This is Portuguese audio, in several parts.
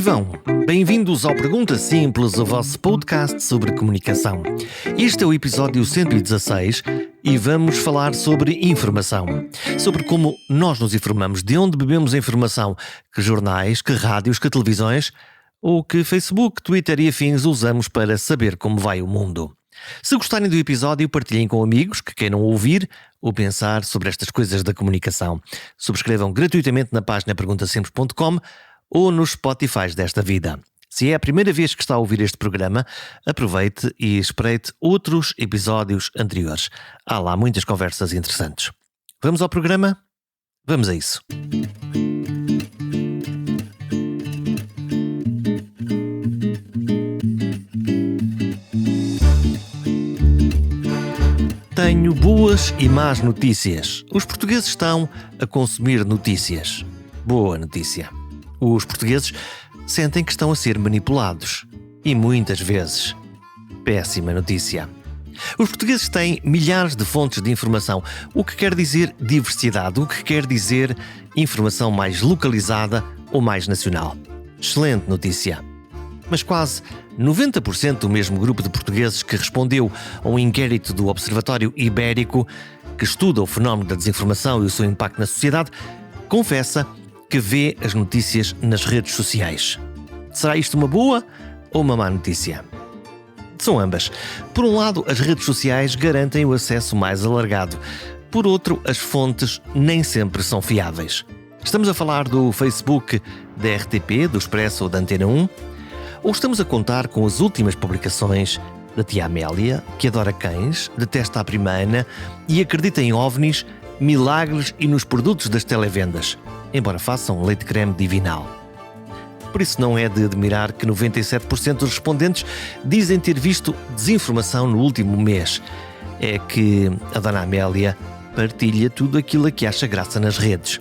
Vivam! Bem-vindos ao Pergunta Simples, o vosso podcast sobre comunicação. Este é o episódio 116 e vamos falar sobre informação. Sobre como nós nos informamos, de onde bebemos a informação, que jornais, que rádios, que televisões ou que Facebook, Twitter e afins usamos para saber como vai o mundo. Se gostarem do episódio, partilhem com amigos que queiram ouvir ou pensar sobre estas coisas da comunicação. Subscrevam gratuitamente na página perguntasimples.com ou nos Spotifys desta vida. Se é a primeira vez que está a ouvir este programa, aproveite e espreite outros episódios anteriores. Há lá muitas conversas interessantes. Vamos ao programa? Vamos a isso. Tenho boas e más notícias. Os portugueses estão a consumir notícias. Boa notícia. Os portugueses sentem que estão a ser manipulados. E muitas vezes. Péssima notícia. Os portugueses têm milhares de fontes de informação, o que quer dizer diversidade, o que quer dizer informação mais localizada ou mais nacional. Excelente notícia. Mas quase 90% do mesmo grupo de portugueses que respondeu a um inquérito do Observatório Ibérico, que estuda o fenómeno da desinformação e o seu impacto na sociedade, confessa que vê as notícias nas redes sociais. Será isto uma boa ou uma má notícia? São ambas. Por um lado, as redes sociais garantem o acesso mais alargado. Por outro, as fontes nem sempre são fiáveis. Estamos a falar do Facebook, da RTP, do Expresso ou da Antena 1? Ou estamos a contar com as últimas publicações da tia Amélia, que adora cães, detesta a prima Ana e acredita em ovnis, milagres e nos produtos das televendas, embora façam leite creme divinal. Por isso não é de admirar que 97% dos respondentes dizem ter visto desinformação no último mês. É que a dona Amélia partilha tudo aquilo a que acha graça nas redes.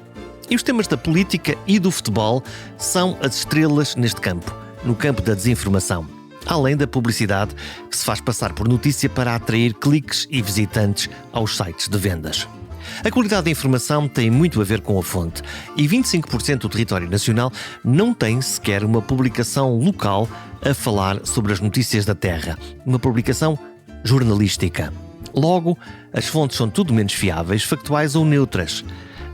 E os temas da política e do futebol são as estrelas neste campo, no campo da desinformação, além da publicidade que se faz passar por notícia para atrair cliques e visitantes aos sites de vendas. A qualidade da informação tem muito a ver com a fonte e 25% do território nacional não tem sequer uma publicação local a falar sobre as notícias da terra, uma publicação jornalística. Logo, as fontes são tudo menos fiáveis, factuais ou neutras.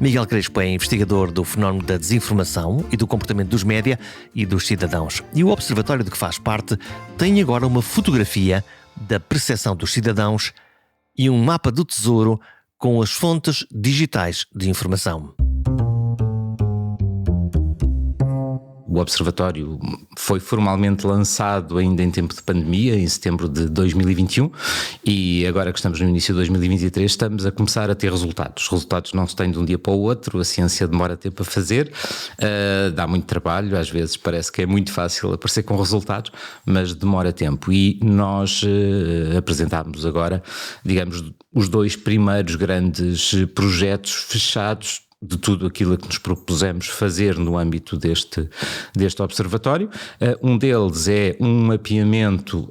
Miguel Crespo é investigador do fenómeno da desinformação e do comportamento dos média e dos cidadãos. E o observatório de que faz parte tem agora uma fotografia da percepção dos cidadãos e um mapa do tesouro com as fontes digitais de informação. O Observatório foi formalmente lançado ainda em tempo de pandemia, em setembro de 2021, e agora que estamos no início de 2023 estamos a começar a ter resultados. Os resultados não se têm de um dia para o outro, a ciência demora tempo a fazer, dá muito trabalho, às vezes parece que é muito fácil aparecer com resultados, mas demora tempo. E nós apresentámos agora, digamos, os dois primeiros grandes projetos fechados de tudo aquilo a que nos propusemos fazer no âmbito deste observatório. Um deles é um mapeamento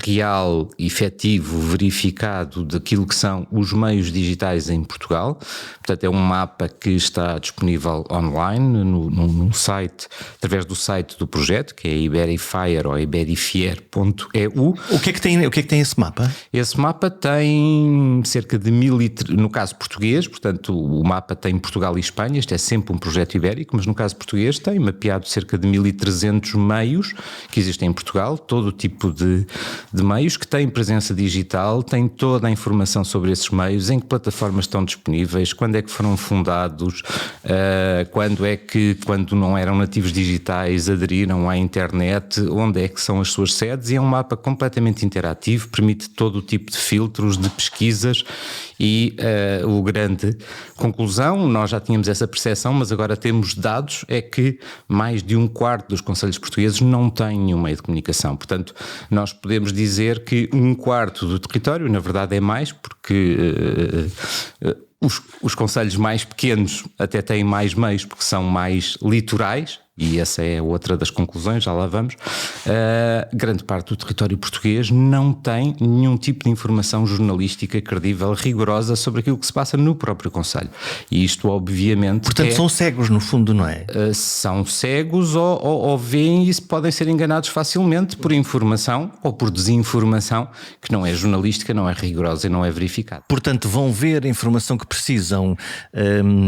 real, efetivo, verificado daquilo que são os meios digitais em Portugal. Portanto, é um mapa que está disponível online no site, através do site do projeto, que é iberifier ou iberifier.eu. O que é que tem esse mapa? Esse mapa tem cerca de 1000, no caso português, portanto o mapa tem Portugal e Espanha, isto é sempre um projeto ibérico, mas no caso português tem mapeado cerca de 1300 meios que existem em Portugal, todo o tipo de meios que têm presença digital, tem toda a informação sobre esses meios, em que plataformas estão disponíveis, quando é que foram fundados, quando não eram nativos digitais, aderiram à internet, onde é que são as suas sedes, e é um mapa completamente interativo, permite todo o tipo de filtros, de pesquisas. E o grande conclusão, nós já tínhamos essa percepção, mas agora temos dados, é que mais de um quarto dos concelhos portugueses não têm nenhum meio de comunicação. Portanto, nós podemos dizer que um quarto do território, na verdade é mais, porque os concelhos mais pequenos até têm mais meios, porque são mais litorais, e essa é outra das conclusões, já lá vamos, grande parte do território português não tem nenhum tipo de informação jornalística credível, rigorosa sobre aquilo que se passa no próprio concelho. E isto obviamente... Portanto, são cegos no fundo, não é? São cegos ou veem e podem ser enganados facilmente por informação ou por desinformação que não é jornalística, não é rigorosa e não é verificada. Portanto, vão ver a informação que precisam,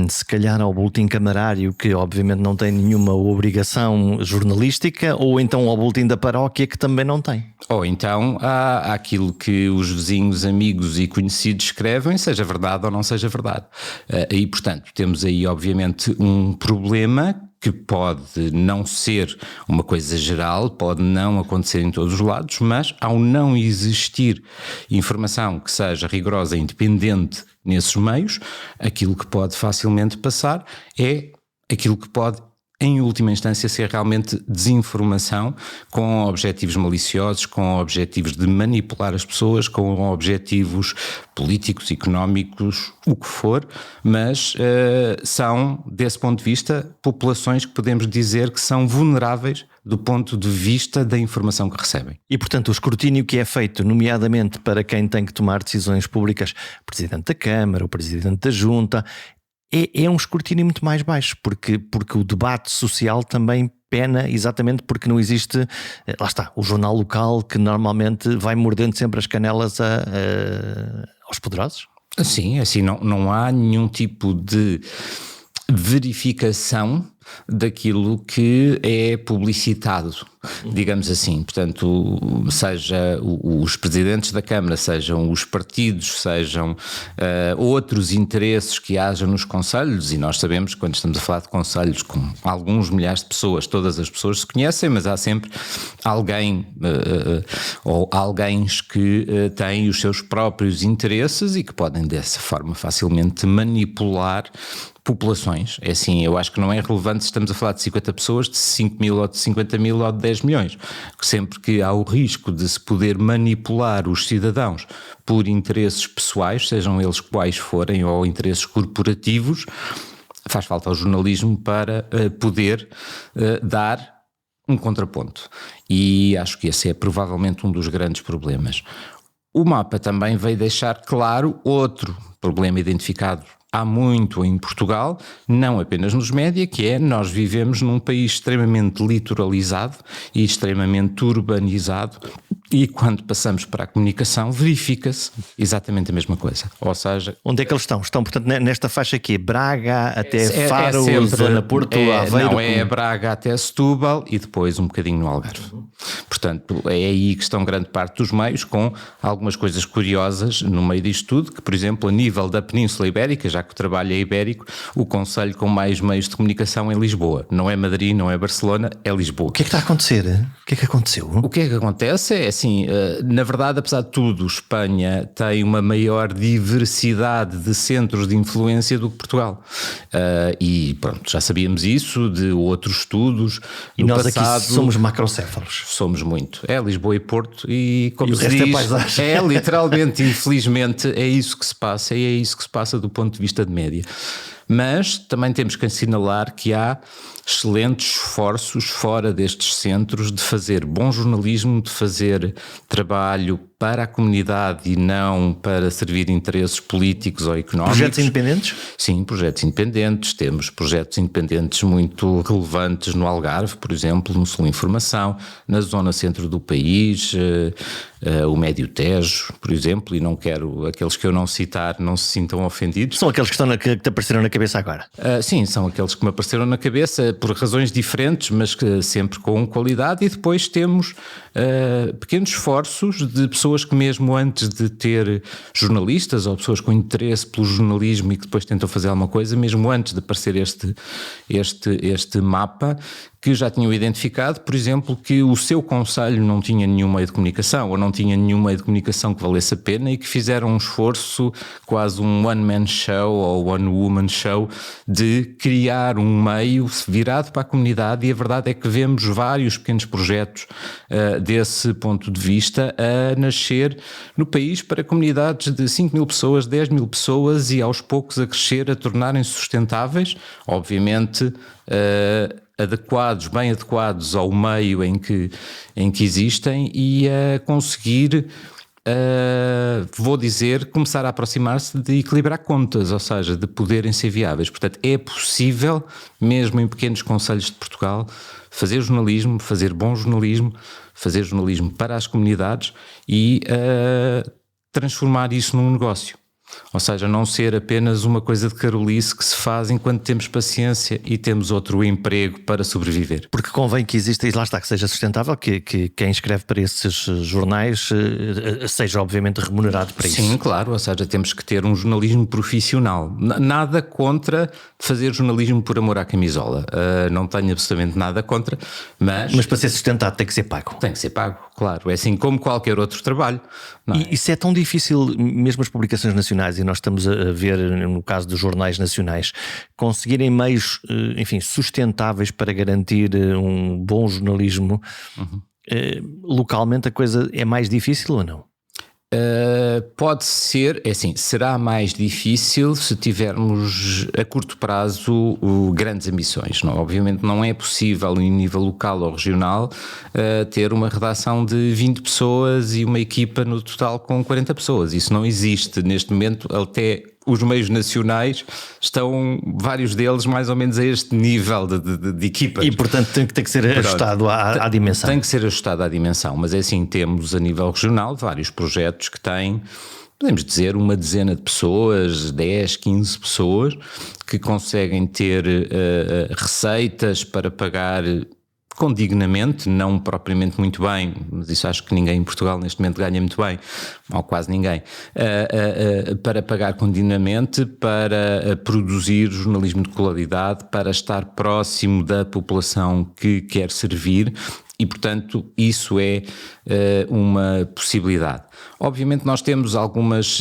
se calhar ao boletim camarário, que obviamente não tem nenhuma obrigação jornalística, ou então ao boletim da paróquia, que também não tem. Ou então há aquilo que os vizinhos, amigos e conhecidos escrevem, seja verdade ou não seja verdade. E, portanto, temos aí obviamente um problema que pode não ser uma coisa geral, pode não acontecer em todos os lados, mas ao não existir informação que seja rigorosa e independente nesses meios, aquilo que pode facilmente passar é aquilo que pode, em última instância, ser realmente desinformação com objetivos maliciosos, com objetivos de manipular as pessoas, com objetivos políticos, económicos, o que for, mas são, desse ponto de vista, populações que podemos dizer que são vulneráveis do ponto de vista da informação que recebem. E, portanto, o escrutínio que é feito, nomeadamente para quem tem que tomar decisões públicas, o Presidente da Câmara, o Presidente da Junta, é um escrutínio muito mais baixo, porque o debate social também pena exatamente porque não existe, lá está, o jornal local que normalmente vai mordendo sempre as canelas aos poderosos. Sim, assim não há nenhum tipo de verificação daquilo que é publicitado, digamos assim. Portanto, seja os presidentes da Câmara, sejam os partidos, sejam outros interesses que haja nos concelhos, e nós sabemos que quando estamos a falar de concelhos com alguns milhares de pessoas, todas as pessoas se conhecem, mas há sempre alguém ou alguém que têm os seus próprios interesses e que podem dessa forma facilmente manipular populações. É assim, eu acho que não é relevante se estamos a falar de 50 pessoas, de 5 mil ou de 50 mil ou de 10 milhões. Sempre que há o risco de se poder manipular os cidadãos por interesses pessoais, sejam eles quais forem, ou interesses corporativos, faz falta ao jornalismo para poder dar um contraponto. E acho que esse é provavelmente um dos grandes problemas. O mapa também veio deixar claro outro problema identificado há muito em Portugal, não apenas nos média, que é nós vivemos num país extremamente litoralizado e extremamente urbanizado, e quando passamos para a comunicação verifica-se exatamente a mesma coisa. Ou seja... Onde é que eles estão? Estão, portanto, nesta faixa aqui, Braga até Faro, sempre, zona Porto, Aveiro... Não, é Braga até Setúbal e depois um bocadinho no Algarve. Portanto, é aí que estão grande parte dos meios, com algumas coisas curiosas no meio disto tudo, que, por exemplo, a nível da Península Ibérica, já que o trabalho é ibérico, o concelho com mais meios de comunicação é Lisboa. Não é Madrid, não é Barcelona, é Lisboa. O que é que está a acontecer? O que é que aconteceu? O que é que acontece é assim, na verdade, apesar de tudo, Espanha tem uma maior diversidade de centros de influência do que Portugal. E pronto, já sabíamos isso de outros estudos. E nós passado, aqui somos macrocéfalos. Somos muito. É Lisboa e Porto e como e se diz, é literalmente, infelizmente, é isso que se passa e é isso que se passa do ponto de vista de média. Mas também temos que assinalar que há excelentes esforços fora destes centros de fazer bom jornalismo, de fazer trabalho para a comunidade e não para servir interesses políticos ou económicos. Projetos independentes? Sim, projetos independentes. Temos projetos independentes muito relevantes no Algarve, por exemplo, no Sul Informação, na zona centro do país, o Médio Tejo, por exemplo, e não quero aqueles que eu não citar não se sintam ofendidos. São aqueles que te apareceram na cabeça agora? Sim, são aqueles que me apareceram na cabeça por razões diferentes, mas que sempre com qualidade. E depois temos pequenos esforços de pessoas que mesmo antes de ter jornalistas ou pessoas com interesse pelo jornalismo e que depois tentam fazer alguma coisa, mesmo antes de aparecer este mapa, que já tinham identificado, por exemplo, que o seu concelho não tinha nenhum meio de comunicação ou não tinha nenhum meio de comunicação que valesse a pena e que fizeram um esforço, quase um one-man show ou one-woman show, de criar um meio virado para a comunidade. E a verdade é que vemos vários pequenos projetos desse ponto de vista a nascer no país para comunidades de 5 mil pessoas, 10 mil pessoas e aos poucos a crescer, a tornarem-se sustentáveis, obviamente adequados, bem adequados ao meio em que existem e a conseguir, vou dizer, começar a aproximar-se de equilibrar contas, ou seja, de poderem ser viáveis. Portanto, é possível, mesmo em pequenos concelhos de Portugal, fazer jornalismo, fazer bom jornalismo, fazer jornalismo para as comunidades e transformar isso num negócio. Ou seja, não ser apenas uma coisa de carolice que se faz enquanto temos paciência e temos outro emprego para sobreviver. Porque convém que exista, e lá está, que seja sustentável, que quem escreve para esses jornais seja obviamente remunerado para isso. Sim, claro, ou seja, temos que ter um jornalismo profissional. Nada contra fazer jornalismo por amor à camisola. Não tenho absolutamente nada contra, mas para ser sustentado tem que ser pago. Tem que ser pago, claro. É assim como qualquer outro trabalho. Não é? E isso é tão difícil, mesmo as publicações nacionais, e nós estamos a ver, no caso dos jornais nacionais, conseguirem meios, enfim, sustentáveis para garantir um bom jornalismo. Localmente a coisa é mais difícil ou não? Pode ser, é assim, será mais difícil se tivermos a curto prazo grandes ambições. Não? Obviamente não é possível em nível local ou regional ter uma redação de 20 pessoas e uma equipa no total com 40 pessoas. Isso não existe neste momento. Até os meios nacionais estão, vários deles, mais ou menos a este nível de equipas. E portanto tem que ser ajustado à dimensão. Tem que ser ajustado à dimensão, mas é assim, temos a nível regional vários projetos que têm, podemos dizer, uma dezena de pessoas, 10, 15 pessoas, que conseguem ter receitas para pagar condignamente, não propriamente muito bem, mas isso acho que ninguém em Portugal neste momento ganha muito bem, ou quase ninguém, para pagar condignamente, para produzir jornalismo de qualidade, para estar próximo da população que quer servir. E, portanto, isso é uma possibilidade. Obviamente nós temos algumas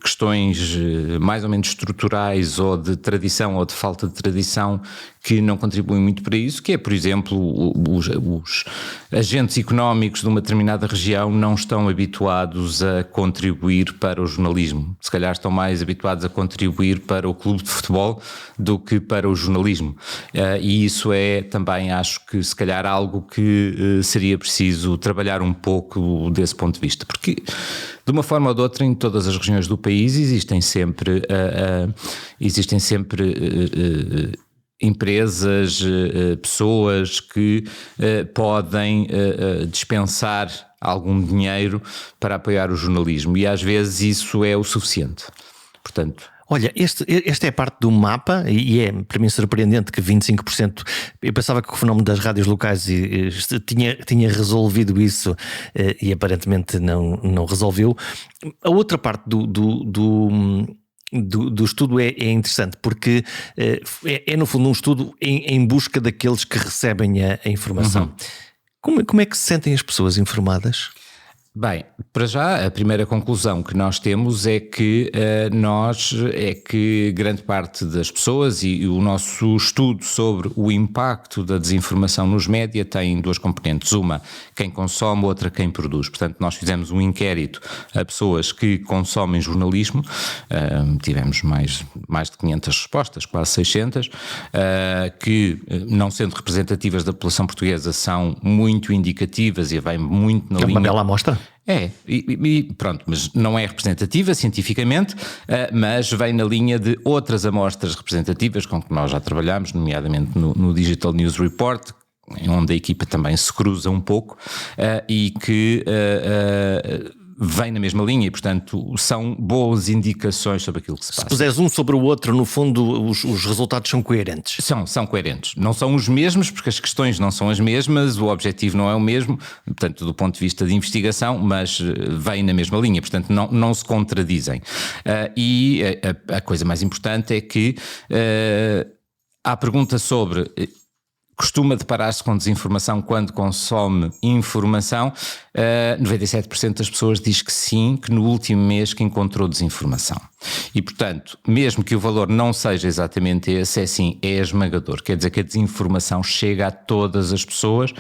questões mais ou menos estruturais ou de tradição ou de falta de tradição que não contribuem muito para isso, que é, por exemplo, os agentes económicos de uma determinada região não estão habituados a contribuir para o jornalismo. Se calhar estão mais habituados a contribuir para o clube de futebol do que para o jornalismo. E isso é também, acho que se calhar algo que seria preciso trabalhar um pouco desse ponto de vista, porque de uma forma ou de outra em todas as regiões do país existem sempre empresas, pessoas que podem dispensar algum dinheiro para apoiar o jornalismo e às vezes isso é o suficiente. Portanto... Olha, esta é a parte do mapa e é para mim surpreendente que 25%, eu pensava que o fenómeno das rádios locais tinha resolvido isso e aparentemente não resolveu. A outra parte do estudo é interessante porque é no fundo um estudo em busca daqueles que recebem a informação. Como é que se sentem as pessoas informadas? Bem, para já a primeira conclusão que nós temos é que grande parte das pessoas e o nosso estudo sobre o impacto da desinformação nos média tem duas componentes, uma quem consome, outra quem produz. Portanto, nós fizemos um inquérito a pessoas que consomem jornalismo, tivemos mais de 500 respostas, quase 600, que não sendo representativas da população portuguesa são muito indicativas e vai muito na linha... É uma bela amostra. Pronto, mas não é representativa cientificamente, mas vem na linha de outras amostras representativas com que nós já trabalhamos, nomeadamente no Digital News Report, onde a equipa também se cruza um pouco e que vem na mesma linha e, portanto, são boas indicações sobre aquilo que se passa. Se puseres um sobre o outro, no fundo, os resultados são coerentes. São coerentes. Não são os mesmos, porque as questões não são as mesmas, o objetivo não é o mesmo, portanto, do ponto de vista de investigação, mas vem na mesma linha, portanto, não se contradizem. E a coisa mais importante é que há pergunta sobre... Costuma deparar-se com desinformação quando consome informação. 97% das pessoas diz que sim, que no último mês que encontrou desinformação. E, portanto, mesmo que o valor não seja exatamente esse, é esmagador. Quer dizer que a desinformação chega a todas as pessoas,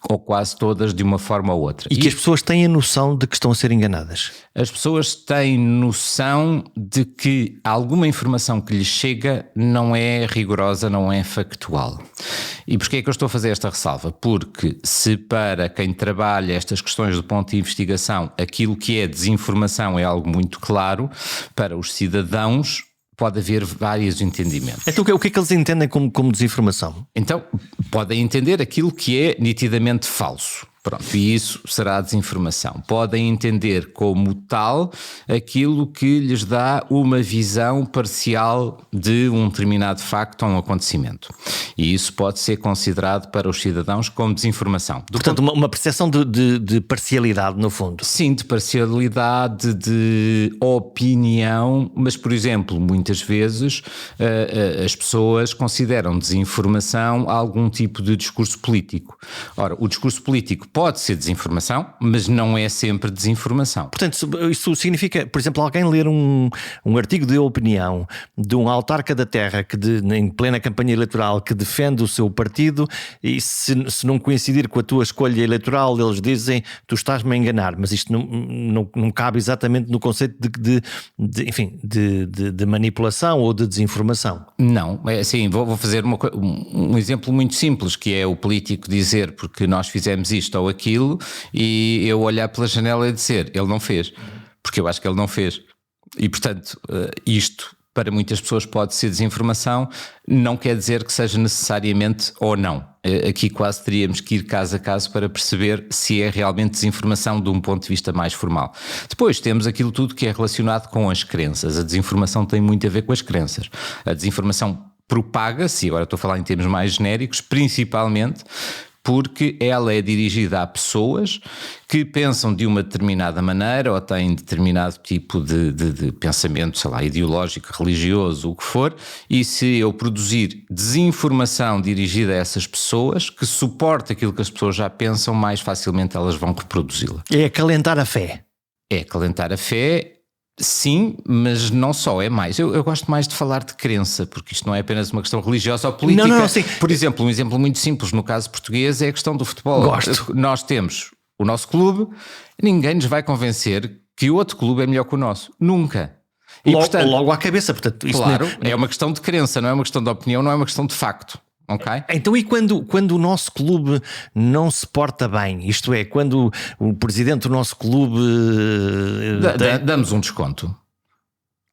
ou quase todas, de uma forma ou outra. E que as pessoas têm a noção de que estão a ser enganadas. As pessoas têm noção de que alguma informação que lhes chega não é rigorosa, não é factual. E porquê é que eu estou a fazer esta ressalva? Porque se para quem trabalha estas questões do ponto de investigação aquilo que é desinformação é algo muito claro, para os cidadãos pode haver vários entendimentos. Então o que é que eles entendem como desinformação? Então, podem entender aquilo que é nitidamente falso. Pronto, e isso será a desinformação. Podem entender como tal aquilo que lhes dá uma visão parcial de um determinado facto ou um acontecimento. E isso pode ser considerado para os cidadãos como desinformação. Portanto, uma percepção de parcialidade, no fundo. Sim, de parcialidade, de opinião, mas, por exemplo, muitas vezes as pessoas consideram desinformação algum tipo de discurso político. Ora, o discurso político pode ser desinformação, mas não é sempre desinformação. Portanto, isso significa, por exemplo, alguém ler um artigo de opinião de um autarca da terra em plena campanha eleitoral que defende o seu partido e se não coincidir com a tua escolha eleitoral, eles dizem tu estás-me a enganar, mas isto não cabe exatamente no conceito de manipulação ou de desinformação. Não, é assim, vou fazer um exemplo muito simples, que é o político dizer porque nós fizemos isto ou aquilo e eu olhar pela janela e dizer ele não fez, porque eu acho que ele não fez. E portanto isto para muitas pessoas pode ser desinformação, não quer dizer que seja necessariamente ou não. Aqui quase teríamos que ir caso a caso para perceber se é realmente desinformação de um ponto de vista mais formal. Depois temos aquilo tudo que é relacionado com as crenças. A desinformação tem muito a ver com as crenças. A desinformação propaga-se, e agora estou a falar em termos mais genéricos, principalmente porque ela é dirigida a pessoas que pensam de uma determinada maneira ou têm determinado tipo de pensamento, sei lá, ideológico, religioso, o que for, e se eu produzir desinformação dirigida a essas pessoas, que suporta aquilo que as pessoas já pensam, mais facilmente elas vão reproduzi-la. É acalentar a fé. É acalentar a fé. Sim, mas não só, é mais. Eu gosto mais de falar de crença, porque isto não é apenas uma questão religiosa ou política. Não, sim. Por exemplo, um exemplo muito simples no caso português é a questão do futebol. Gosto. Nós temos o nosso clube, ninguém nos vai convencer que o outro clube é melhor que o nosso. Nunca. E, logo à cabeça, portanto. Claro, é uma questão de crença, não é uma questão de opinião, não é uma questão de facto. Okay. Então, e quando o nosso clube não se porta bem, isto é, quando o presidente do nosso clube damos um desconto.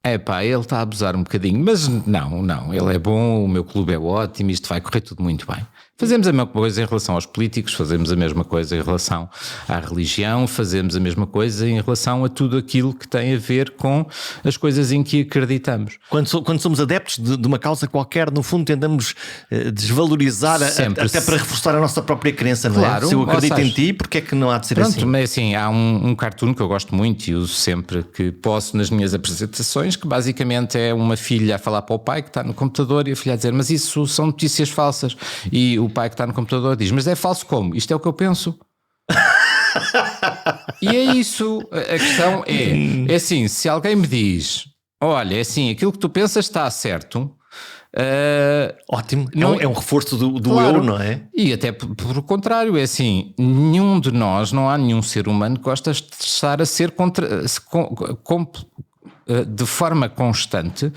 Ele está a abusar um bocadinho, mas não, ele é bom, o meu clube é ótimo, isto vai correr tudo muito bem. Fazemos a mesma coisa em relação aos políticos, fazemos a mesma coisa em relação à religião, fazemos a mesma coisa em relação a tudo aquilo que tem a ver com as coisas em que acreditamos. Quando somos adeptos de uma causa qualquer, no fundo tentamos desvalorizar até para reforçar a nossa própria crença, não claro, é? Se eu acredito em ti, porque é que não há de ser assim? Pronto, mas assim, há um cartoon que eu gosto muito e uso sempre que posso nas minhas apresentações, que basicamente é uma filha a falar para o pai que está no computador e a filha a dizer, mas isso são notícias falsas. E o pai que está no computador diz, mas é falso como? Isto é o que eu penso. E é isso, a questão é assim, se alguém me diz, olha, é assim, aquilo que tu pensas está certo, ótimo, não, é um reforço do claro, eu, não é? E até por contrário, é assim, nenhum de nós, não há nenhum ser humano que gosta de estar a ser de forma constante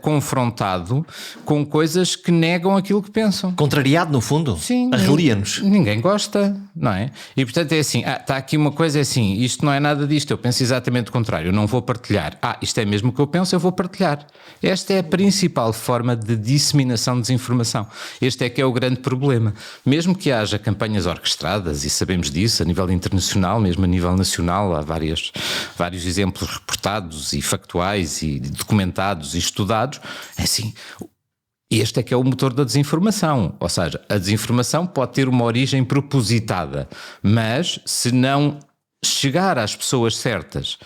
confrontado com coisas que negam aquilo que pensam. Contrariado, no fundo? Sim. Arrelia-nos. Ninguém gosta, não é? E portanto é assim, está aqui uma coisa, é assim, isto não é nada disto, eu penso exatamente o contrário, eu não vou partilhar. Isto é mesmo o que eu penso, eu vou partilhar. Esta é a principal forma de disseminação de desinformação. Este é que é o grande problema. Mesmo que haja campanhas orquestradas, e sabemos disso a nível internacional, mesmo a nível nacional, há vários exemplos reportados e factuais e documentados e estudados, é assim, este é que é o motor da desinformação, ou seja, a desinformação pode ter uma origem propositada, mas se não chegar às pessoas certas,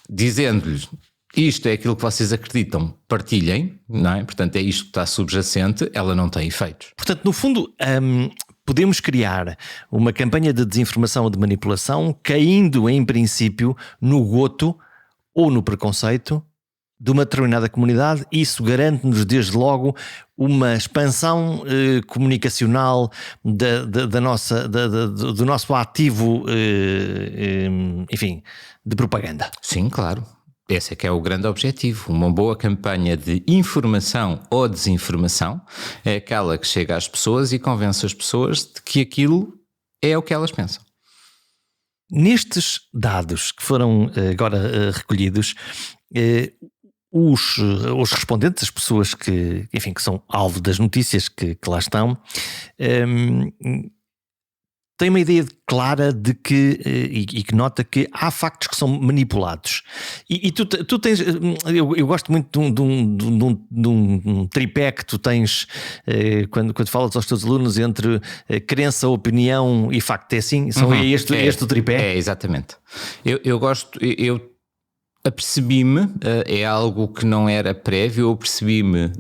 dizendo-lhes isto é aquilo que vocês acreditam, partilhem, não é? Portanto é isto que está subjacente, ela não tem efeitos. Portanto, no fundo, podemos criar uma campanha de desinformação ou de manipulação caindo, em princípio, no goto ou no preconceito de uma determinada comunidade, isso garante-nos desde logo uma expansão comunicacional do nosso ativo, enfim, de propaganda. Sim, claro. Esse é que é o grande objetivo. Uma boa campanha de informação ou desinformação é aquela que chega às pessoas e convence as pessoas de que aquilo é o que elas pensam. Nestes dados que foram agora recolhidos, os respondentes, as pessoas que, enfim, que são alvo das notícias que lá estão, têm uma ideia clara de que, e que nota que há factos que são manipulados. E tu tens, eu gosto muito de um tripé que tu tens quando falas aos teus alunos entre crença, opinião e facto. É assim? É este o tripé? É, exatamente. Eu gosto, eu apercebi-me, é algo que não era prévio, eu apercebi-me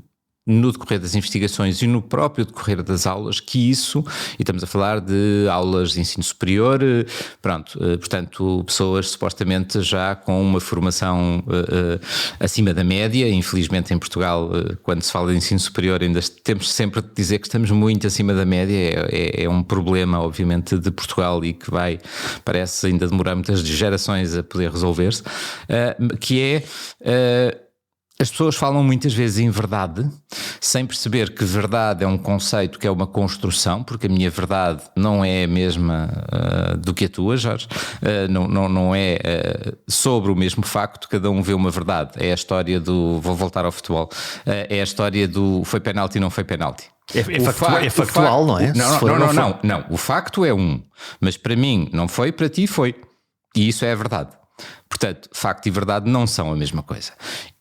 no decorrer das investigações e no próprio decorrer das aulas, que isso, e estamos a falar de aulas de ensino superior, portanto, pessoas supostamente já com uma formação acima da média. Infelizmente em Portugal, quando se fala de ensino superior, ainda temos sempre de dizer que estamos muito acima da média. É um problema, obviamente, de Portugal e que parece ainda demorar muitas gerações a poder resolver-se, que é... As pessoas falam muitas vezes em verdade, sem perceber que verdade é um conceito que é uma construção, porque a minha verdade não é a mesma do que a tua, Jorge, não é sobre o mesmo facto, cada um vê uma verdade. É a história vou voltar ao futebol, é a história do foi penalti ou não foi penalti. É factual, não é? Não, o facto é mas para mim não foi, para ti foi, e isso é a verdade. Portanto, facto e verdade não são a mesma coisa.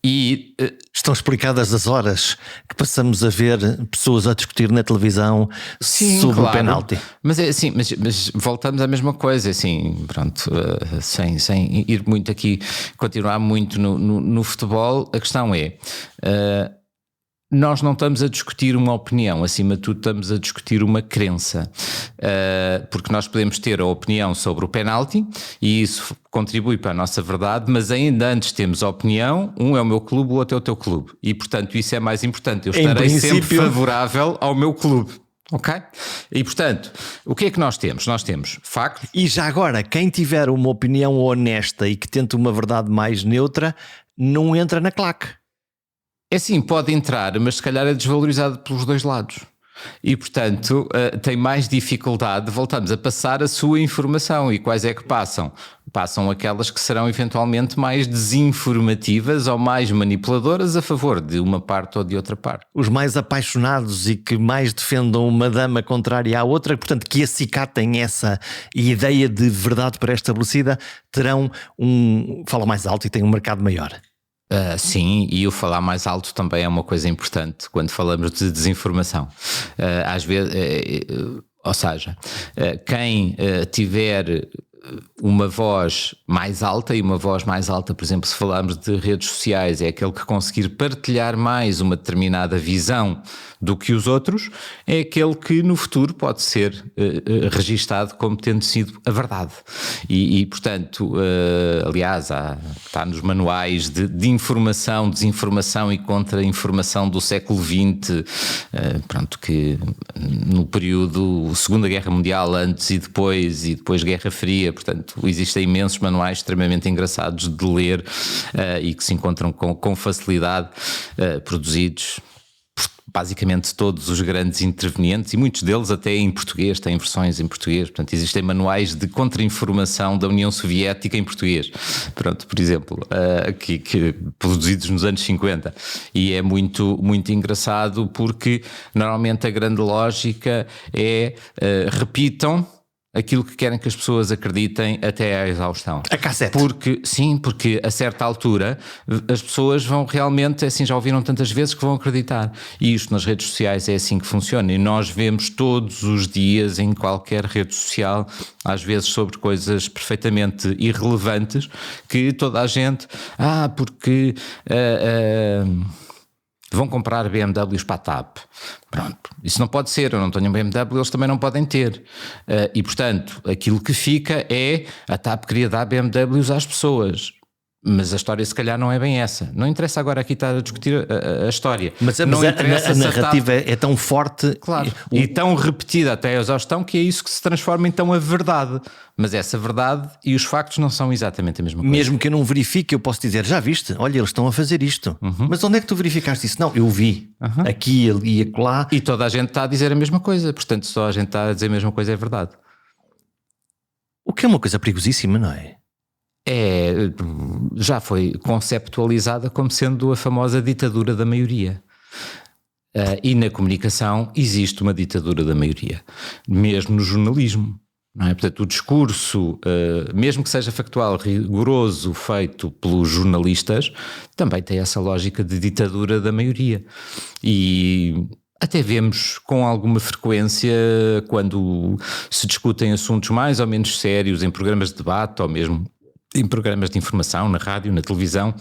E estão explicadas as horas que passamos a ver pessoas a discutir na televisão sobre o penalti. Mas é assim, mas voltamos à mesma coisa, assim, pronto, sem ir muito aqui, continuar muito no futebol. A questão é... nós não estamos a discutir uma opinião, acima de tudo estamos a discutir uma crença, porque nós podemos ter a opinião sobre o penalti e isso contribui para a nossa verdade, mas ainda antes temos a opinião, um é o meu clube, o outro é o teu clube, e portanto isso é mais importante, eu estarei sempre favorável ao meu clube. Ok? E portanto, o que é que nós temos? Nós temos facto. E já agora, quem tiver uma opinião honesta e que tente uma verdade mais neutra, não entra na claque. É assim, pode entrar, mas se calhar é desvalorizado pelos dois lados. E, portanto, tem mais dificuldade, voltamos a passar a sua informação. E quais é que passam? Passam aquelas que serão eventualmente mais desinformativas ou mais manipuladoras a favor de uma parte ou de outra parte. Os mais apaixonados e que mais defendam uma dama contrária à outra, portanto, que acicatem essa ideia de verdade pré-estabelecida, terão falam mais alto e têm um mercado maior. Sim, e o falar mais alto também é uma coisa importante quando falamos de desinformação. Às vezes, ou seja, quem tiver uma voz mais alta, e uma voz mais alta, por exemplo, se falarmos de redes sociais, é aquele que conseguir partilhar mais uma determinada visão do que os outros, é aquele que no futuro pode ser registado como tendo sido a verdade. E portanto, aliás, está nos manuais de informação, desinformação e contra-informação do século XX, que no período Segunda Guerra Mundial, antes e depois Guerra Fria, portanto, existem imensos manuais extremamente engraçados de ler e que se encontram com facilidade, produzidos basicamente todos os grandes intervenientes, e muitos deles até em português, têm versões em português. Portanto, existem manuais de contra-informação da União Soviética em português, por exemplo, que produzidos nos anos 50, e é muito, muito engraçado porque normalmente a grande lógica é repitam aquilo que querem que as pessoas acreditem até à exaustão. A cassete. Porque a certa altura as pessoas vão realmente, assim, já ouviram tantas vezes que vão acreditar. E isto nas redes sociais é assim que funciona. E nós vemos todos os dias em qualquer rede social, às vezes sobre coisas perfeitamente irrelevantes, que toda a gente... porque... vão comprar BMWs para a TAP. Pronto, isso não pode ser, eu não tenho um BMW, eles também não podem ter. E portanto, aquilo que fica é, a TAP queria dar BMWs às pessoas. Mas a história se calhar não é bem essa. Não interessa agora aqui estar a discutir a história. Mas não interessa a narrativa é tão forte, claro, e tão repetida até a exaustão, que é isso que se transforma então a verdade. Mas essa verdade e os factos não são exatamente a mesma coisa. Mesmo que eu não verifique, eu posso dizer, já viste? Olha, eles estão a fazer isto. Mas onde é que tu verificaste isso? Não, eu vi. Aqui, ali e acolá. E toda a gente está a dizer a mesma coisa. Portanto, só a gente está a dizer a mesma coisa é verdade. O que é uma coisa perigosíssima, não é? Já foi conceptualizada como sendo a famosa ditadura da maioria. E na comunicação existe uma ditadura da maioria, mesmo no jornalismo. Não é? Portanto, o discurso, mesmo que seja factual, rigoroso, feito pelos jornalistas, também tem essa lógica de ditadura da maioria. E até vemos com alguma frequência, quando se discutem assuntos mais ou menos sérios em programas de debate ou mesmo em programas de informação, na rádio, na televisão,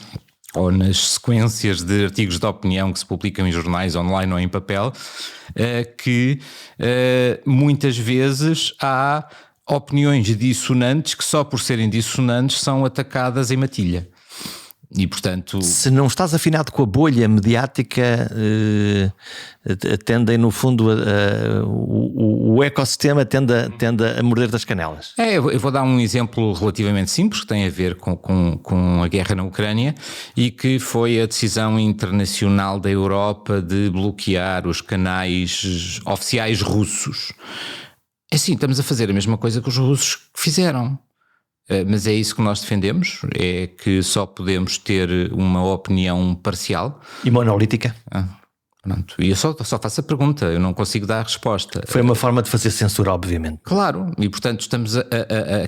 ou nas sequências de artigos de opinião que se publicam em jornais online ou em papel, que muitas vezes há opiniões dissonantes que só por serem dissonantes são atacadas em matilha. E portanto... Se não estás afinado com a bolha mediática, tendem no fundo o ecossistema tende a morder das canelas. Eu vou dar um exemplo relativamente simples que tem a ver com a guerra na Ucrânia e que foi a decisão internacional da Europa de bloquear os canais oficiais russos. Assim, estamos a fazer a mesma coisa que os russos fizeram. Mas é isso que nós defendemos, é que só podemos ter uma opinião parcial. E monolítica. Pronto. E eu só faço a pergunta, eu não consigo dar a resposta. Foi uma forma de fazer censura, obviamente. Claro, e portanto estamos a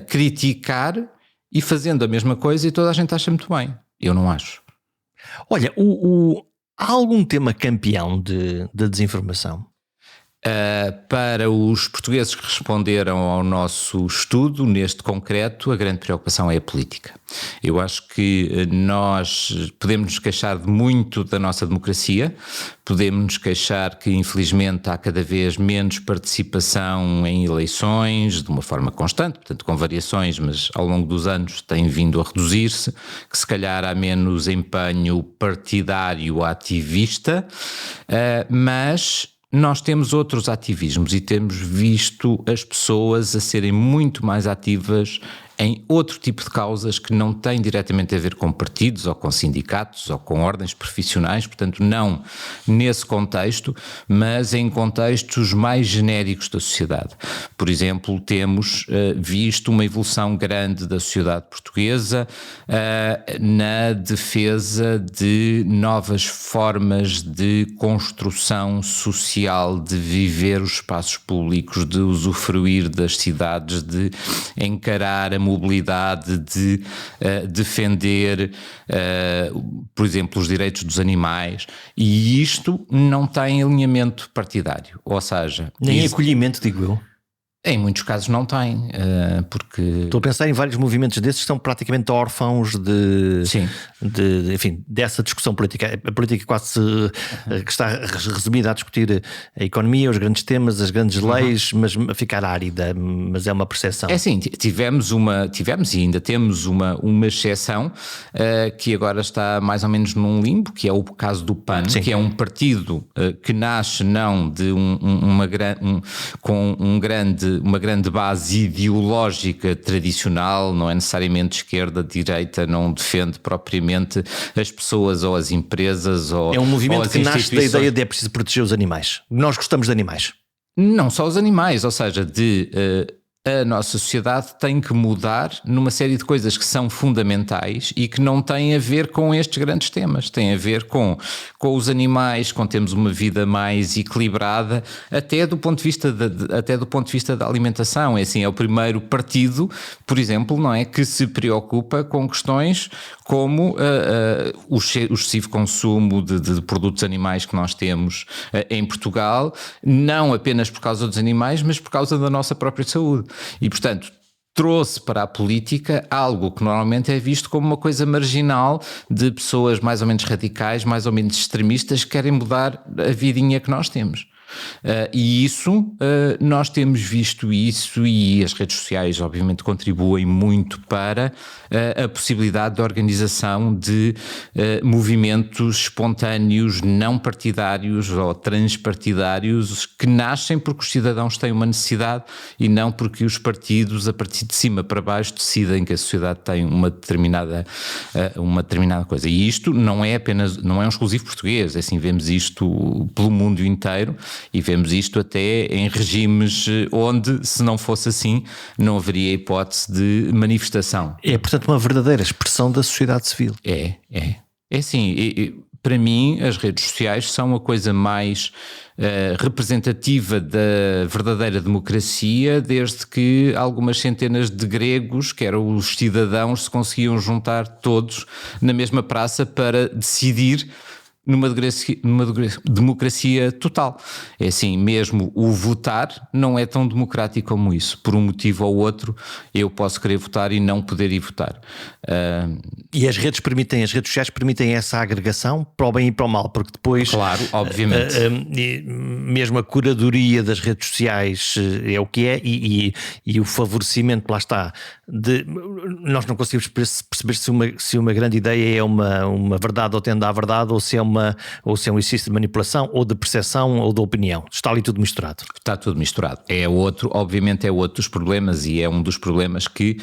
criticar e fazendo a mesma coisa e toda a gente acha muito bem. Eu não acho. Olha, há algum tema campeão da desinformação? Para os portugueses que responderam ao nosso estudo, neste concreto, a grande preocupação é a política. Eu acho que nós podemos nos queixar de muito da nossa democracia, podemos nos queixar que infelizmente há cada vez menos participação em eleições, de uma forma constante, portanto com variações, mas ao longo dos anos tem vindo a reduzir-se, que se calhar há menos empenho partidário ativista, mas nós temos outros ativismos e temos visto as pessoas a serem muito mais ativas em outro tipo de causas que não têm diretamente a ver com partidos ou com sindicatos ou com ordens profissionais, portanto não nesse contexto, mas em contextos mais genéricos da sociedade. Por exemplo, temos visto uma evolução grande da sociedade portuguesa na defesa de novas formas de construção social, de viver os espaços públicos, de usufruir das cidades, de encarar a mobilidade, de defender, por exemplo, os direitos dos animais, e isto não tem alinhamento partidário, ou seja... Nem acolhimento, digo eu. Em muitos casos não tem, porque... Estou a pensar em vários movimentos desses que são praticamente órfãos enfim, dessa discussão política. A política quase que está resumida a discutir a economia, os grandes temas, as grandes leis, mas a ficar árida, mas é uma percepção. É assim, tivemos e ainda temos uma exceção que agora está mais ou menos num limbo, que é o caso do PAN, que é um partido que nasce não de uma grande base ideológica tradicional, não é necessariamente esquerda, direita, não defende propriamente as pessoas ou as empresas ou... É um movimento que nasce da ideia de é preciso proteger os animais. Nós gostamos de animais. Não só os animais, ou seja, a nossa sociedade tem que mudar numa série de coisas que são fundamentais e que não têm a ver com estes grandes temas. Tem a ver com os animais, com termos uma vida mais equilibrada, até do ponto de vista da alimentação. É assim, é o primeiro partido, por exemplo, não é, que se preocupa com questões como o excessivo consumo de produtos animais que nós temos em Portugal, não apenas por causa dos animais, mas por causa da nossa própria saúde. E, portanto, trouxe para a política algo que normalmente é visto como uma coisa marginal de pessoas mais ou menos radicais, mais ou menos extremistas, que querem mudar a vidinha que nós temos. E isso, nós temos visto isso, e as redes sociais obviamente contribuem muito para a possibilidade de organização de movimentos espontâneos, não partidários ou transpartidários, que nascem porque os cidadãos têm uma necessidade e não porque os partidos, a partir de cima para baixo, decidem que a sociedade tem uma determinada coisa. E isto não é um exclusivo português, assim, vemos isto pelo mundo inteiro e vemos isto até em regimes onde, se não fosse assim, não haveria hipótese de manifestação. É, portanto, uma verdadeira expressão da sociedade civil. É assim, para mim as redes sociais são a coisa mais representativa da verdadeira democracia, desde que algumas centenas de gregos, que eram os cidadãos, se conseguiam juntar todos na mesma praça para decidir numa democracia total. É assim, mesmo o votar não é tão democrático como isso. Por um motivo ou outro, eu posso querer votar e não poder ir votar. E as redes sociais permitem essa agregação para o bem e para o mal, porque depois... Claro, obviamente. Mesmo a curadoria das redes sociais é o que é, e o favorecimento, lá está, nós não conseguimos perceber se uma grande ideia é uma verdade ou tende à verdade, ou se é um exercício de manipulação ou de percepção ou de opinião. Está ali tudo misturado. Está tudo misturado. Obviamente é outro dos problemas, e é um dos problemas que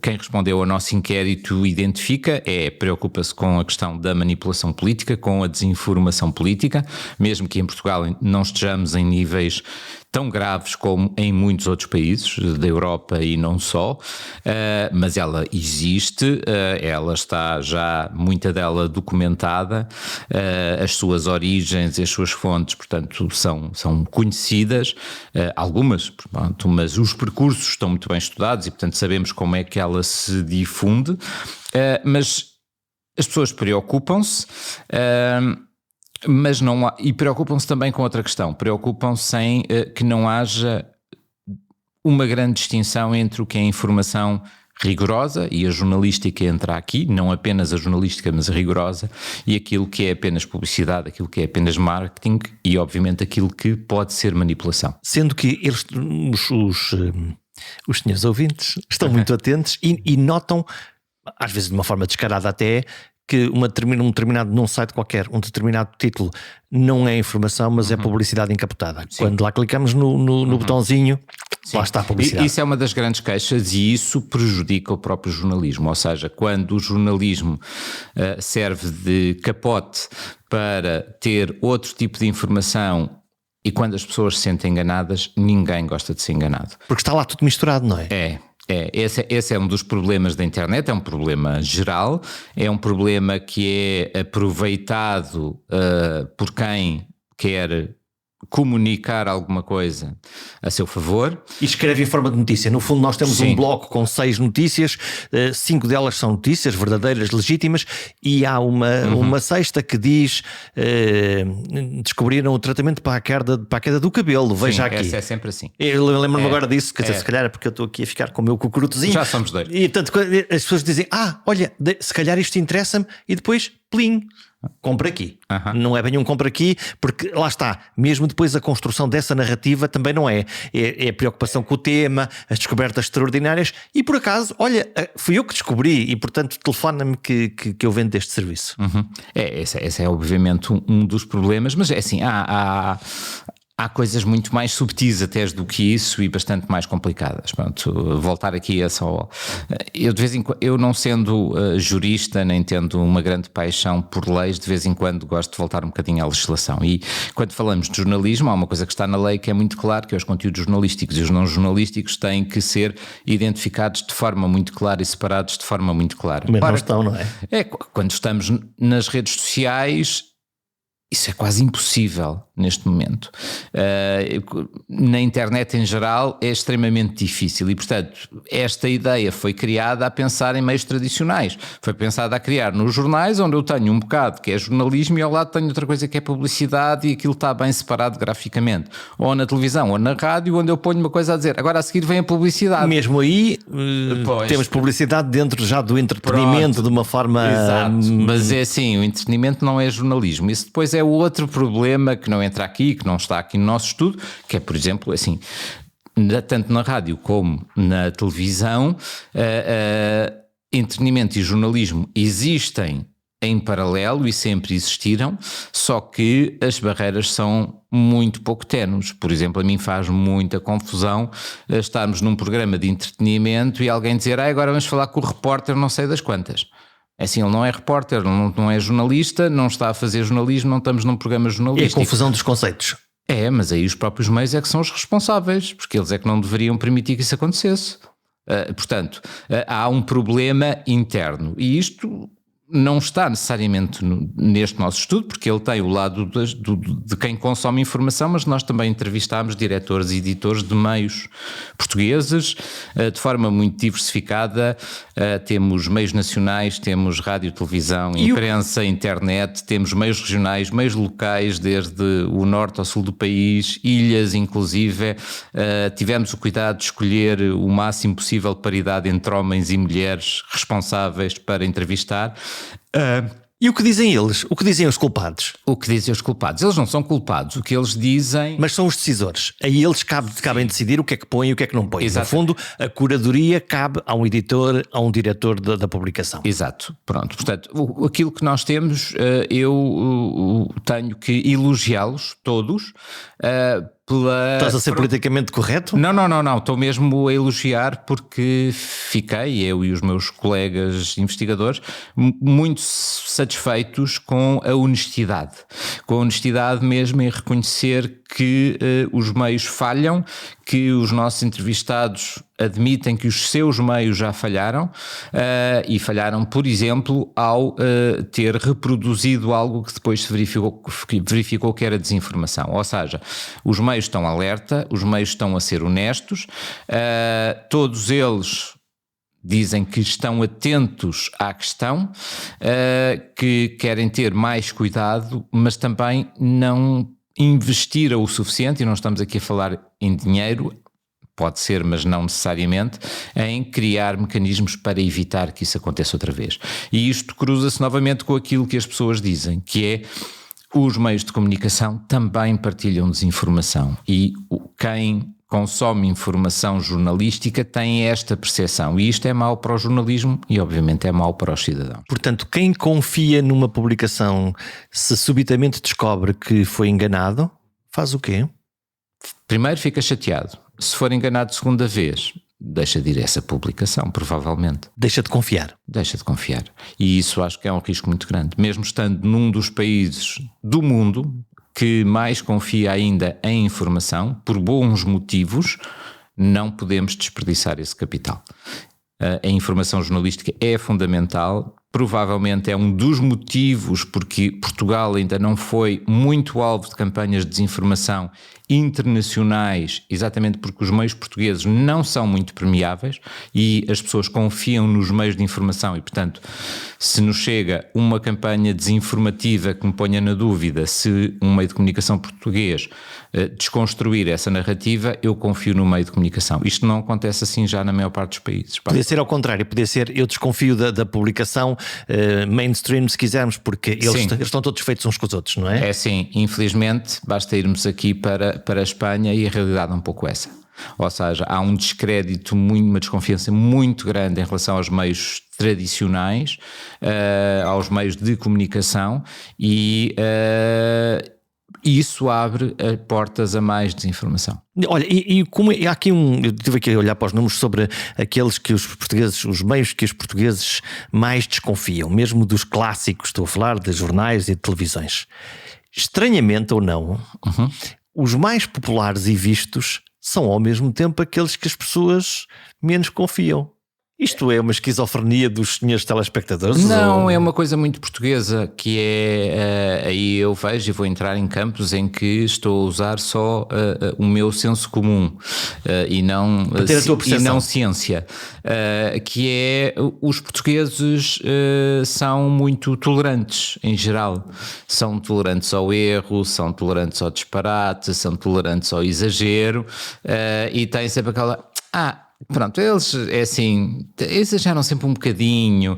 quem respondeu ao nosso inquérito identifica, preocupa-se com a questão da manipulação política, com a desinformação política, mesmo que em Portugal não estejamos em níveis tão graves como em muitos outros países da Europa e não só, mas ela existe, ela está já, muita dela documentada, as suas origens e as suas fontes, portanto, são conhecidas, algumas, portanto, mas os percursos estão muito bem estudados e, portanto, sabemos como é que ela se difunde, mas as pessoas preocupam-se, mas não há, e preocupam-se também com outra questão, preocupam-se em que não haja uma grande distinção entre o que é informação rigorosa, e a jornalística entra aqui, não apenas a jornalística, mas a rigorosa, e aquilo que é apenas publicidade, aquilo que é apenas marketing e obviamente aquilo que pode ser manipulação. Sendo que eles, os senhores ouvintes, estão muito atentos e notam, às vezes de uma forma descarada até, que um determinado, num site qualquer, um determinado título não é informação, mas é publicidade encapotada. Sim. Quando lá clicamos no botãozinho, sim, lá está a publicidade. Isso é uma das grandes queixas, e isso prejudica o próprio jornalismo. Ou seja, quando o jornalismo serve de capote para ter outro tipo de informação, e quando as pessoas se sentem enganadas, ninguém gosta de ser enganado. Porque está lá tudo misturado, não é? Esse é um dos problemas da internet, é um problema geral, é um problema que é aproveitado por quem quer comunicar alguma coisa a seu favor. E escreve em forma de notícia. No fundo nós temos um bloco com 6 notícias, 5 delas são notícias verdadeiras, legítimas, e há uma sexta que diz descobriram o tratamento para a queda do cabelo. Veja aqui. Essa é sempre assim. Eu lembro-me agora disso, quer dizer, se calhar é porque eu estou aqui a ficar com o meu cucurutozinho. Já somos dois. E tanto as pessoas dizem, olha, se calhar isto interessa-me, e depois, plim, compra aqui. Não é bem um compra aqui, porque lá está, mesmo depois a construção dessa narrativa também não é a preocupação com o tema, as descobertas extraordinárias, e por acaso, olha, fui eu que descobri, e portanto telefona-me que eu vendo este serviço. Esse é obviamente um dos problemas, mas é assim, há coisas muito mais subtis até do que isso e bastante mais complicadas. Pronto, voltar aqui a só... Eu de vez em quando, eu não sendo jurista, nem tendo uma grande paixão por leis, de vez em quando gosto de voltar um bocadinho à legislação. E quando falamos de jornalismo, há uma coisa que está na lei que é muito claro, que é os conteúdos jornalísticos, e os não jornalísticos têm que ser identificados de forma muito clara e separados de forma muito clara. Mas não estão, não é? Quando estamos nas redes sociais... Isso é quase impossível neste momento. Na internet em geral é extremamente difícil e, portanto, esta ideia foi criada a pensar em meios tradicionais. Foi pensada a criar nos jornais, onde eu tenho um bocado que é jornalismo e ao lado tenho outra coisa que é publicidade, e aquilo está bem separado graficamente. Ou na televisão ou na rádio, onde eu ponho uma coisa a dizer. Agora a seguir vem a publicidade. Mesmo aí temos publicidade dentro já do entretenimento. Pronto. De uma forma... Exato, mas é assim, o entretenimento não é jornalismo. Isso depois é outro problema que não não entra aqui, que não está aqui no nosso estudo, que é, por exemplo, assim, tanto na rádio como na televisão, entretenimento e jornalismo existem em paralelo e sempre existiram, só que as barreiras são muito pouco ténues. Por exemplo, a mim faz muita confusão estarmos num programa de entretenimento e alguém dizer, agora vamos falar com o repórter não sei das quantas. Assim, ele não é repórter, não é jornalista, não está a fazer jornalismo, não estamos num programa jornalístico. É a confusão dos conceitos. Mas aí os próprios meios é que são os responsáveis, porque eles é que não deveriam permitir que isso acontecesse. Portanto, há um problema interno e isto não está necessariamente neste nosso estudo, porque ele tem o lado de quem consome informação, mas nós também entrevistámos diretores e editores de meios portugueses de forma muito diversificada. Temos meios nacionais, temos rádio, televisão, imprensa, internet, temos meios regionais, meios locais, desde o norte ao sul do país, ilhas inclusive. Tivemos o cuidado de escolher o máximo possível de paridade entre homens e mulheres responsáveis para entrevistar. E o que dizem eles? O que dizem os culpados? O que dizem os culpados? Eles não são culpados. O que eles dizem... Mas são os decisores. Aí eles cabem decidir o que é que põem e o que é que não põem. Exato. No fundo, a curadoria cabe a um editor, a um diretor da publicação. Exato. Pronto. Portanto, aquilo que nós temos, eu tenho que elogiá-los todos Estás a ser politicamente correto? Não. Estou mesmo a elogiar porque fiquei, eu e os meus colegas investigadores, muito satisfeitos com a honestidade. Com a honestidade mesmo em reconhecer que os meios falham, que os nossos entrevistados admitem que os seus meios já falharam e falharam, por exemplo, ao ter reproduzido algo que depois se verificou que era desinformação. Ou seja, os meios estão alerta, os meios estão a ser honestos, todos eles dizem que estão atentos à questão, que querem ter mais cuidado, mas também não investiram o suficiente, e não estamos aqui a falar em dinheiro, pode ser, mas não necessariamente, em criar mecanismos para evitar que isso aconteça outra vez. E isto cruza-se novamente com aquilo que as pessoas dizem, que é os meios de comunicação também partilham desinformação e quem consome informação jornalística tem esta percepção e isto é mau para o jornalismo e obviamente é mau para os cidadãos. Portanto, quem confia numa publicação, se subitamente descobre que foi enganado, faz o quê? Primeiro fica chateado. Se for enganado segunda vez, deixa de ir a essa publicação, provavelmente. Deixa de confiar. Deixa de confiar. E isso acho que é um risco muito grande. Mesmo estando num dos países do mundo que mais confia ainda em informação, por bons motivos, não podemos desperdiçar esse capital. A informação jornalística é fundamental, provavelmente é um dos motivos porque Portugal ainda não foi muito alvo de campanhas de desinformação internacionais, exatamente porque os meios portugueses não são muito permeáveis e as pessoas confiam nos meios de informação e, portanto, se nos chega uma campanha desinformativa que me ponha na dúvida se um meio de comunicação português desconstruir essa narrativa, eu confio no meio de comunicação. Isto não acontece assim já na maior parte dos países. Podia ser ao contrário, podia ser eu desconfio da publicação mainstream, se quisermos, porque eles estão todos feitos uns com os outros, não é? É sim, infelizmente, basta irmos aqui para a Espanha e a realidade é um pouco essa. Ou seja, há um descrédito, uma desconfiança muito grande em relação aos meios tradicionais, aos meios de comunicação e isso abre portas a mais desinformação. Olha, e como há aqui eu estive aqui a olhar para os números sobre aqueles que os portugueses, os meios que os portugueses mais desconfiam, mesmo dos clássicos, estou a falar de jornais e de televisões. Estranhamente ou não, os mais populares e vistos são ao mesmo tempo aqueles que as pessoas menos confiam. Isto é uma esquizofrenia dos senhores telespectadores? Não, é uma coisa muito portuguesa que é, aí eu vejo e vou entrar em campos em que estou a usar só o meu senso comum e não ciência, que é os portugueses são muito tolerantes em geral, são tolerantes ao erro, são tolerantes ao disparate, são tolerantes ao exagero e têm sempre aquela... Pronto, eles é assim, exageram sempre um bocadinho,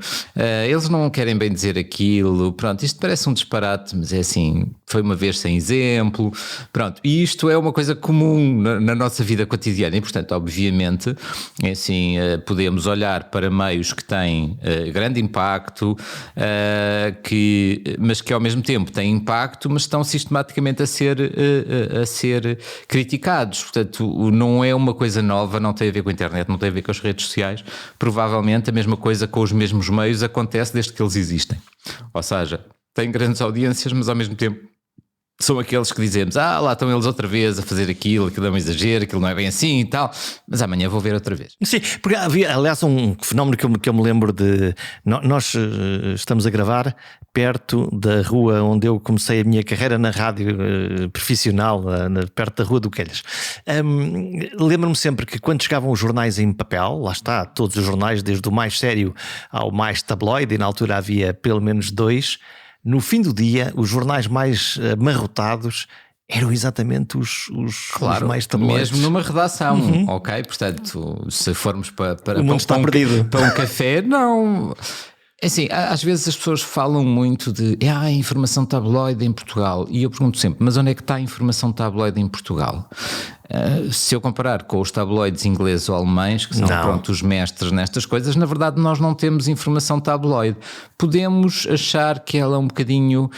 eles não querem bem dizer aquilo, pronto, isto parece um disparate, mas é assim, foi uma vez sem exemplo, pronto, e isto é uma coisa comum na nossa vida cotidiana e, portanto, obviamente, assim, podemos olhar para meios que têm grande impacto, mas que ao mesmo tempo têm impacto, mas estão sistematicamente a ser criticados, portanto, não é uma coisa nova, não tem a ver com a internet, não tem a ver com as redes sociais, provavelmente a mesma coisa com os mesmos meios acontece desde que eles existem, ou seja, têm grandes audiências, mas ao mesmo tempo são aqueles que dizemos, lá estão eles outra vez a fazer aquilo é um exagero, aquilo não é bem assim e tal, mas amanhã vou ver outra vez. Sim, porque havia, aliás, um fenómeno que eu me lembro de... Nós estamos a gravar perto da rua onde eu comecei a minha carreira na rádio profissional, perto da Rua do Quelhas. Lembro-me sempre que quando chegavam os jornais em papel, lá está, todos os jornais, desde o mais sério ao mais tabloide, e na altura havia pelo menos 2... No fim do dia, os jornais mais amarrotados eram exatamente os mais tabloides. Mesmo numa redação, ok? Portanto, se formos para um café, não... Assim, às vezes as pessoas falam muito de a informação tabloide em Portugal, e eu pergunto sempre, mas onde é que está a informação tabloide em Portugal? Se eu comparar com os tabloides ingleses ou alemães, que são pronto, os mestres nestas coisas, na verdade nós não temos informação tabloide. Podemos achar que ela é um bocadinho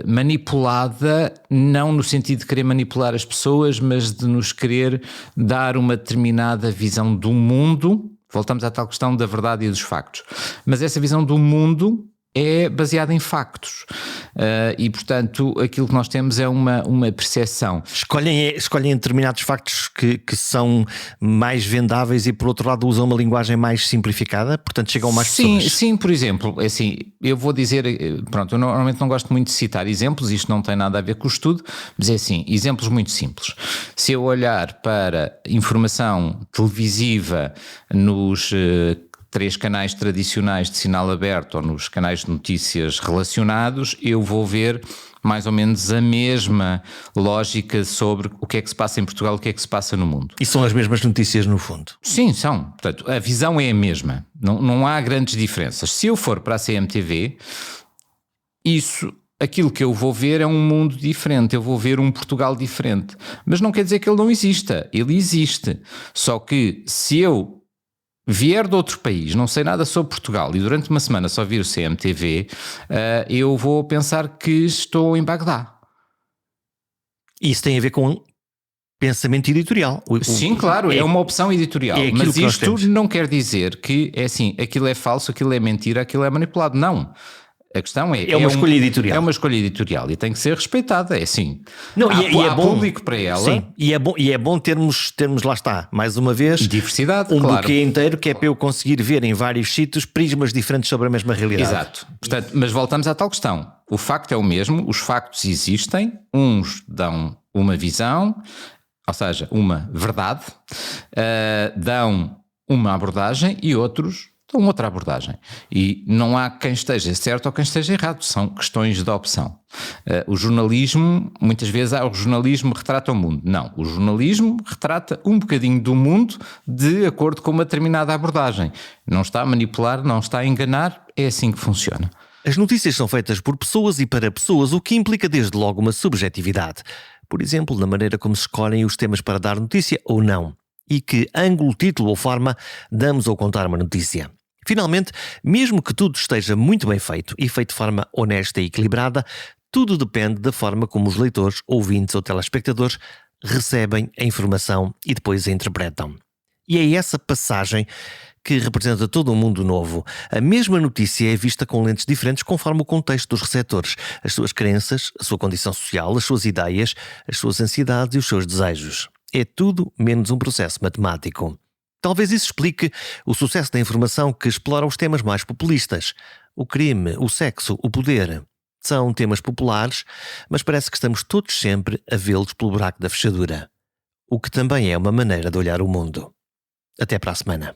manipulada, não no sentido de querer manipular as pessoas, mas de nos querer dar uma determinada visão do mundo. Voltamos à tal questão da verdade e dos factos. Mas essa visão do mundo é baseada em factos. E, portanto, aquilo que nós temos é uma percepção. Escolhem determinados factos que são mais vendáveis e, por outro lado, usam uma linguagem mais simplificada, portanto, chegam a mais pessoas. Sim, por exemplo, assim, eu vou dizer, pronto, eu normalmente não gosto muito de citar exemplos, isto não tem nada a ver com o estudo, mas é assim, exemplos muito simples. Se eu olhar para informação televisiva nos 3 canais tradicionais de sinal aberto ou nos canais de notícias relacionados, eu vou ver mais ou menos a mesma lógica sobre o que é que se passa em Portugal, o que é que se passa no mundo. E são as mesmas notícias no fundo? Sim, são. Portanto, a visão é a mesma. Não há grandes diferenças. Se eu for para a CMTV, aquilo que eu vou ver é um mundo diferente, eu vou ver um Portugal diferente. Mas não quer dizer que ele não exista. Ele existe. Só que se eu vier de outro país, não sei nada sobre Portugal e durante uma semana só vir o CMTV, eu vou pensar que estou em Bagdá. Isso tem a ver com pensamento editorial. Sim, claro, é uma opção editorial. Mas isto não quer dizer que é assim, aquilo é falso, aquilo é mentira, aquilo é manipulado. Não. A questão é uma escolha editorial. É uma escolha editorial e tem que ser respeitada, é assim. Não, há bom, público para ela. Sim, e é bom termos, lá está, mais uma vez, diversidade, claro. Buquê inteiro que é para eu conseguir ver em vários sítios prismas diferentes sobre a mesma realidade. Exato. Portanto, mas voltamos à tal questão. O facto é o mesmo, os factos existem, uns dão uma visão, ou seja, uma verdade, dão uma abordagem e outros dão outra abordagem. E não há quem esteja certo ou quem esteja errado, são questões de opção. O jornalismo, muitas vezes o jornalismo retrata o mundo. Não, o jornalismo retrata um bocadinho do mundo de acordo com uma determinada abordagem. Não está a manipular, não está a enganar, é assim que funciona. As notícias são feitas por pessoas e para pessoas, o que implica desde logo uma subjetividade. Por exemplo, na maneira como se escolhem os temas para dar notícia ou não. E que ângulo, título ou forma damos ao contar uma notícia. Finalmente, mesmo que tudo esteja muito bem feito e feito de forma honesta e equilibrada, tudo depende da forma como os leitores, ouvintes ou telespectadores recebem a informação e depois a interpretam. E é essa passagem que representa todo um mundo novo. A mesma notícia é vista com lentes diferentes conforme o contexto dos receptores, as suas crenças, a sua condição social, as suas ideias, as suas ansiedades e os seus desejos. É tudo menos um processo matemático. Talvez isso explique o sucesso da informação que explora os temas mais populistas. O crime, o sexo, o poder. São temas populares, mas parece que estamos todos sempre a vê-los pelo buraco da fechadura. O que também é uma maneira de olhar o mundo. Até para a semana.